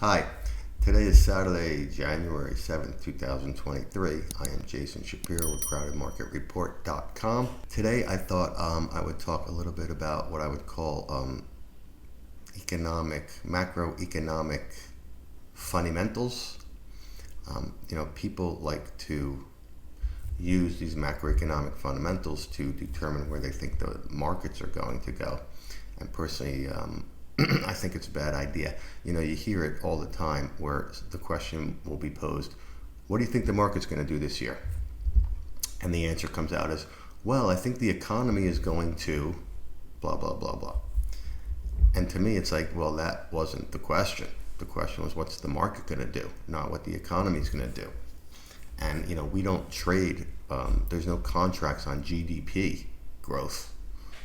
Hi, today is Saturday, January 7th, 2023. I am Jason Shapiro with crowdedmarketreport.com. Today I thought I would talk a little bit about what I would call macroeconomic fundamentals. People like to use these macroeconomic fundamentals to determine where they think the markets are going to go. And personally, I think it's a bad idea. You hear it all the time where the question will be posed, what do you think the market's going to do this year? And the answer comes out as, well, I think the economy is going to blah, blah, blah, blah. And to me, it's like, well, that wasn't the question. The question was, what's the market going to do, not what the economy is going to do. And, we don't trade. There's no contracts on GDP growth.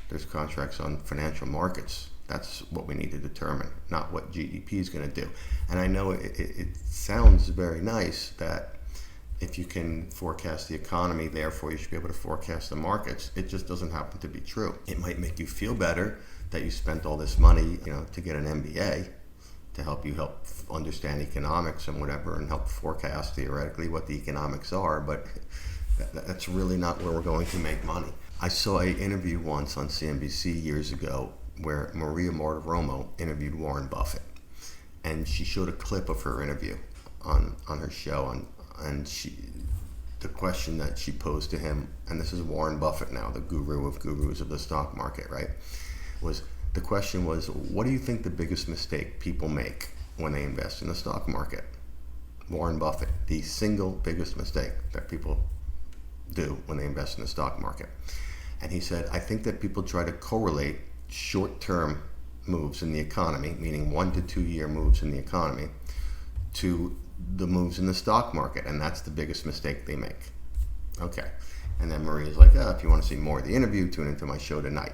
There's contracts on financial markets. That's what we need to determine, not what GDP is going to do. And I know it sounds very nice that if you can forecast the economy, therefore you should be able to forecast the markets. It just doesn't happen to be true. It might make you feel better that you spent all this money, to get an MBA to help understand economics and whatever, and help forecast theoretically what the economics are, but that's really not where we're going to make money. I saw an interview once on CNBC years ago where Maria Martiromo interviewed Warren Buffett, and she showed a clip of her interview on her show, and the question that she posed to him, and this is Warren Buffett now, the guru of gurus of the stock market, right? The question was, what do you think the biggest mistake people make when they invest in the stock market? Warren Buffett, the single biggest mistake that people do when they invest in the stock market. And he said, I think that people try to correlate short-term moves in the economy, meaning 1 to 2 year moves in the economy, to the moves in the stock market, and that's the biggest mistake they make. Okay. And then Maria's like, if you want to see more of the interview, tune into my show tonight.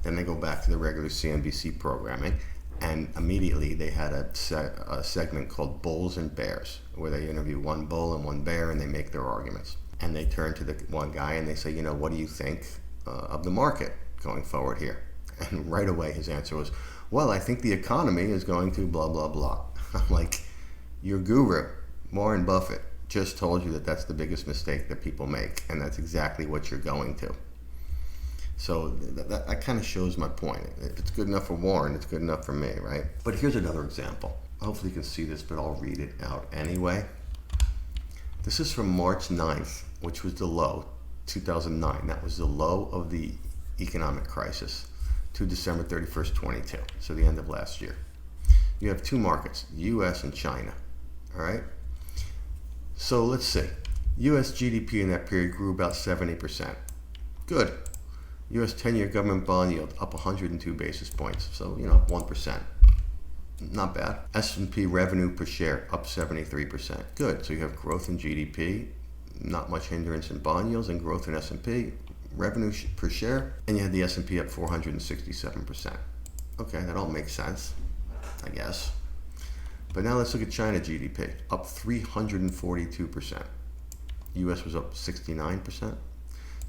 Then they go back to the regular CNBC programming, and immediately they had a segment called Bulls and Bears, where they interview one bull and one bear, and they make their arguments. And they turn to the one guy and they say, what do you think of the market going forward here? And right away his answer was, well, I think the economy is going to blah, blah, blah. I'm like, your guru, Warren Buffett, just told you that that's the biggest mistake that people make, and that's exactly what you're going to. So that kind of shows my point. If it's good enough for Warren, it's good enough for me, right? But here's another example. Hopefully you can see this, but I'll read it out anyway. This is from March 9th, which was the low, 2009. That was the low of the economic crisis, to December 31st, 22, so the end of last year. You have two markets, U.S. and China, all right? So let's see. U.S. GDP in that period grew about 70%. Good. U.S. 10-year government bond yield up 102 basis points, so, up 1%. Not bad. S&P revenue per share up 73%. Good. So you have growth in GDP, not much hindrance in bond yields, and growth in S&P revenue per share, and you had the S&P up 467%. Okay, that all makes sense, I guess. But now let's look at China GDP, up 342%. U.S. was up 69%.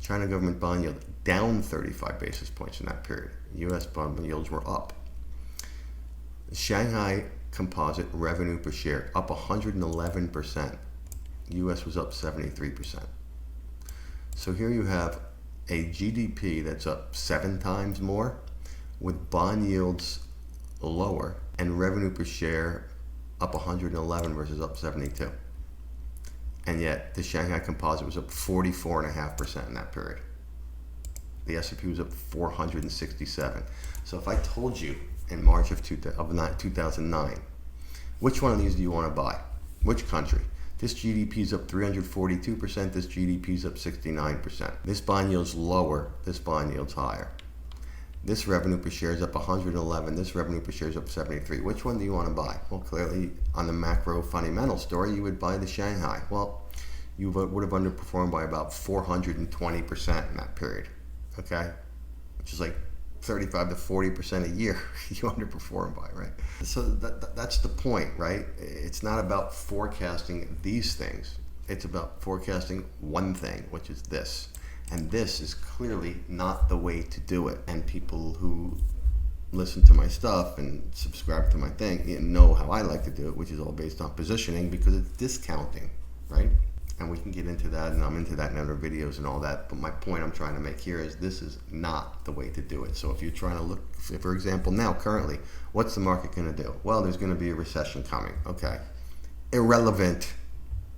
China government bond yield down 35 basis points in that period. U.S. bond yields were up. Shanghai composite revenue per share up 111%. U.S. was up 73%. So here you have a GDP that's up 7 times more, with bond yields lower and revenue per share up 111 versus up 72. And yet the Shanghai composite was up 44.5% in that period. The S&P was up 467. So if I told you in March of 2009, which one of these do you want to buy? Which country? This GDP is up 342%, this GDP is up 69%. This bond yield's lower, this bond yield's higher. This revenue per share is up 111, this revenue per share is up 73. Which one do you want to buy? Well, clearly on the macro fundamental story, you would buy the Shanghai. Well, you would have underperformed by about 420% in that period, okay? Which is like 35 to 40% a year you underperform by, right? So that's the point, right? It's not about forecasting these things. It's about forecasting one thing, which is this. And this is clearly not the way to do it. And people who listen to my stuff and subscribe to my thing, you know how I like to do it, which is all based on positioning because it's discounting, right? And we can get into that, and I'm into that in other videos and all that. But my point I'm trying to make here is this is not the way to do it. So if you're trying to look, for example, now currently, what's the market going to do? Well, there's going to be a recession coming. Okay. Irrelevant.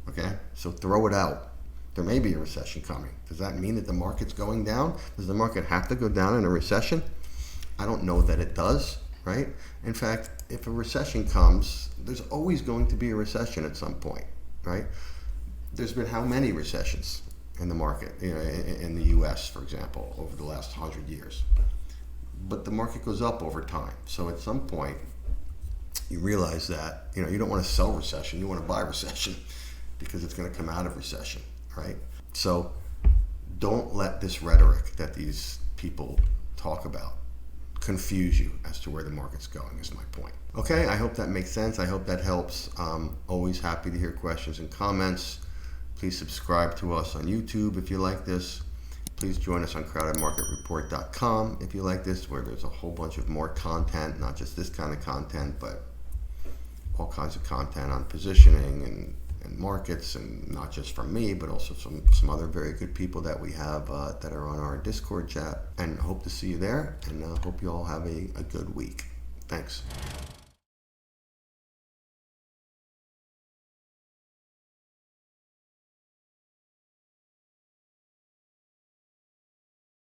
Okay. So throw it out. There may be a recession coming. Does that mean that the market's going down? Does the market have to go down in a recession? I don't know that it does, right? In fact, if a recession comes, there's always going to be a recession at some point, right? There's been how many recessions in the market, in the US, for example, over the last 100 years? But the market goes up over time. So at some point, you realize that, you don't want to sell recession, you want to buy recession because it's going to come out of recession. Right? So don't let this rhetoric that these people talk about confuse you as to where the market's going, is my point. Okay, I hope that makes sense. I hope that helps. Always happy to hear questions and comments. Please subscribe to us on YouTube if you like this. Please join us on crowdedmarketreport.com if you like this, where there's a whole bunch of more content, not just this kind of content, but all kinds of content on positioning and markets, and not just from me, but also some other very good people that we have that are on our Discord chat. And hope to see you there, and hope you all have a good week. Thanks.